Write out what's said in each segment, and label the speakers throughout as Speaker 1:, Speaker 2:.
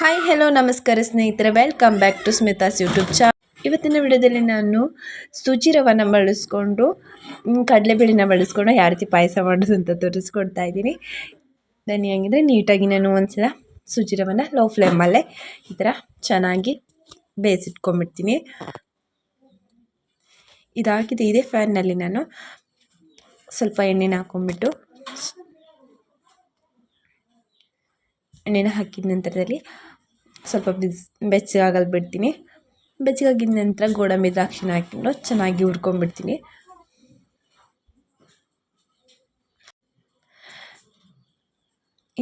Speaker 1: Hi hello ನಮಸ್ಕಾರ ಸ್ನೇಹಿತರೆ, welcome back to Smita's YouTube channel. ಇವತ್ತಿನ ವಿಡಿಯೋದಲ್ಲಿ ನಾನು ಸೂಜಿ ರವನ ಬಳಸ್ಕೊಂಡು ಕಡಲೆಬೇಳೆನ ಬಳಸ್ಕೊಂಡು ಯಾವ ರೀತಿ ಪಾಯಸ ಮಾಡೋದು ಅಂತ ತೋರಿಸ್ಕೊಡ್ತಾ ಇದ್ದೀನಿ. ಬನ್ನಿ, ಹಂಗಿದ್ರೆ ನೀಟಾಗಿ ನಾನು ಒಂದ್ಸಲ ಸೂಜಿ ರವನ ಲೋ ಫ್ಲೇಮಲ್ಲೇ ಈ ಥರ ಚೆನ್ನಾಗಿ ಬೇಯಿಸಿಟ್ಕೊಂಡ್ಬಿಡ್ತೀನಿ. ಇದಾಗಿದೆ, ಇದೇ ಫ್ಯಾನ್ನಲ್ಲಿ ನಾನು ಸ್ವಲ್ಪ ಎಣ್ಣೆನ ಹಾಕ್ಕೊಂಡ್ಬಿಟ್ಟು ಎಣ್ಣೆನ ಹಾಕಿದ ನಂತರದಲ್ಲಿ ಸ್ವಲ್ಪ ಬೆಚ್ಚಗಾಗಲು ಬಿಡ್ತೀನಿ. ಬೆಚ್ಚಗಾಗಿದ ನಂತರ ಗೋಡಂಬಿ ದ್ರಾಕ್ಷಿನ ಹಾಕಿಕೊಂಡು ಚೆನ್ನಾಗಿ ಹುರ್ಕೊಂಡ್ಬಿಡ್ತೀನಿ.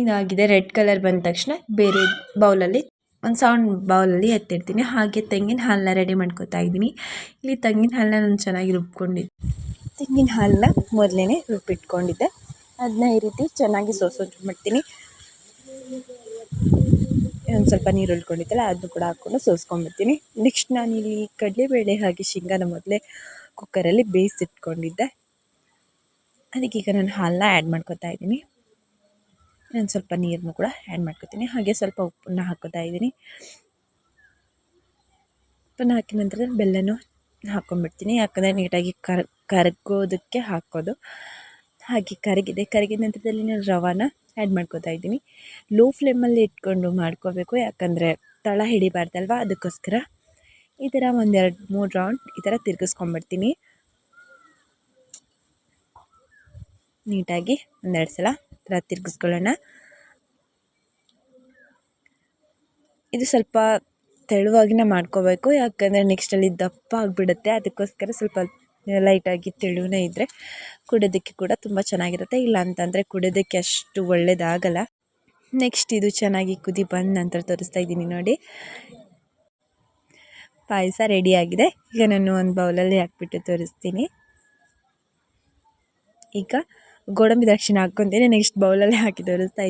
Speaker 1: ಇದಾಗಿದೆ. ರೆಡ್ ಕಲರ್ ಬಂದ ತಕ್ಷಣ ಬೇರೆ ಬೌಲಲ್ಲಿ ಒಂದು ಸೌಂಡ್ ಬೌಲಲ್ಲಿ ಎತ್ತಿಡ್ತೀನಿ. ಹಾಗೆ ತೆಂಗಿನ ಹಾಲನ್ನ ರೆಡಿ ಮಾಡ್ಕೊತಾ ಇದ್ದೀನಿ. ಇಲ್ಲಿ ತೆಂಗಿನ ಹಾಲನ್ನ ನಾನು ಚೆನ್ನಾಗಿ ರುಬ್ಕೊಂಡಿದ್ದೆ. ತೆಂಗಿನ ಹಾಲನ್ನ ಮೊದಲೇ ರುಬ್ಬಿಟ್ಕೊಂಡಿದ್ದೆ. ಅದನ್ನ ಈ ರೀತಿ ಚೆನ್ನಾಗಿ ಸೋಸ್ಕೊಂಡ್ಬಿಡ್ತೀನಿ. ಒಂದು ಸ್ವಲ್ಪ ನೀರು ಉಳ್ಕೊಂಡಿದ್ದಲ್ಲ ಅದನ್ನು ಕೂಡ ಹಾಕ್ಕೊಂಡು ಸೋಸ್ಕೊಂಡ್ಬಿಡ್ತೀನಿ. ನೆಕ್ಸ್ಟ್ ನಾನಿಲ್ಲಿ ಕಡಲೆಬೇಳೆ ಹಾಗೆ ಶೇಂಗಾನ ಮೊದಲೇ ಕುಕ್ಕರಲ್ಲಿ ಬೇಯಿಸಿಟ್ಕೊಂಡಿದ್ದೆ. ಅದಕ್ಕೀಗ ನಾನು ಹಾಲನ್ನ ಆ್ಯಡ್ ಮಾಡ್ಕೊತಾ ಇದ್ದೀನಿ. ನಾನು ಸ್ವಲ್ಪ ನೀರನ್ನು ಕೂಡ ಆ್ಯಡ್ ಮಾಡ್ಕೊತೀನಿ. ಹಾಗೆ ಸ್ವಲ್ಪ ಉಪ್ಪನ್ನು ಹಾಕ್ಕೋತಾ ಇದ್ದೀನಿ. ಉಪ್ಪನ್ನು ಹಾಕಿದ ನಂತರ ಬೆಲ್ಲನೂ ಹಾಕ್ಕೊಂಡ್ಬಿಡ್ತೀನಿ. ಯಾಕಂದರೆ ನೀಟಾಗಿ ಕರಗೋದಕ್ಕೆ ಹಾಕೋದು. ಹಾಗೆ ಕರಗಿದ ನಂತರದಲ್ಲಿ ನಾನು ರವಾನ ಆ್ಯಡ್ ಮಾಡ್ಕೊತಾ ಇದ್ದೀನಿ. ಲೋ ಫ್ಲೇಮಲ್ಲಿ ಇಟ್ಕೊಂಡು ಮಾಡ್ಕೋಬೇಕು, ಯಾಕಂದರೆ ತಳ ಹಿಡಿಬಾರ್ದಲ್ವ, ಅದಕ್ಕೋಸ್ಕರ ಈ ಥರ 1-2-3 ರೌಂಡ್ ಈ ಥರ ತಿರ್ಗಿಸ್ಕೊಂಡ್ಬಿಡ್ತೀನಿ. ನೀಟಾಗಿ 1-2 ಸಲ ಈ ಥರ ತಿರ್ಗಿಸ್ಕೊಳ್ಳೋಣ. ಇದು ಸ್ವಲ್ಪ ತೆಳುವಾಗಿನ ಮಾಡ್ಕೋಬೇಕು, ಯಾಕಂದರೆ ನೆಕ್ಸ್ಟಲ್ಲಿ ದಪ್ಪ ಆಗಿಬಿಡುತ್ತೆ. ಅದಕ್ಕೋಸ್ಕರ ಸ್ವಲ್ಪ ಲೈಟಾಗಿ ತೆಳುವೇ ಇದ್ದರೆ ಕುಡಿಯೋದಕ್ಕೆ ಕೂಡ ತುಂಬ ಚೆನ್ನಾಗಿರುತ್ತೆ. ಇಲ್ಲ ಅಂತಂದರೆ ಕುಡಿಯೋದಕ್ಕೆ ಅಷ್ಟು ಒಳ್ಳೆಯದಾಗಲ್ಲ. ನೆಕ್ಸ್ಟ್ ಇದು ಚೆನ್ನಾಗಿ ಕುದಿ ಬಂದ ನಂತರ ತೋರಿಸ್ತಾ ಇದ್ದೀನಿ ನೋಡಿ, ಪಾಯಸ ರೆಡಿಯಾಗಿದೆ. ಈಗ ನಾನು ಒಂದು ಬೌಲಲ್ಲಿ ಹಾಕ್ಬಿಟ್ಟು ತೋರಿಸ್ತೀನಿ. ಈಗ ಗೋಡಂಬಿ ದ್ರಾಕ್ಷಿನ ಹಾಕ್ಕೊತೀನಿ. ನೆಕ್ಸ್ಟ್ ಬೌಲಲ್ಲಿ ಹಾಕಿ ತೋರಿಸ್ತಾ ಇದ್ದೀನಿ.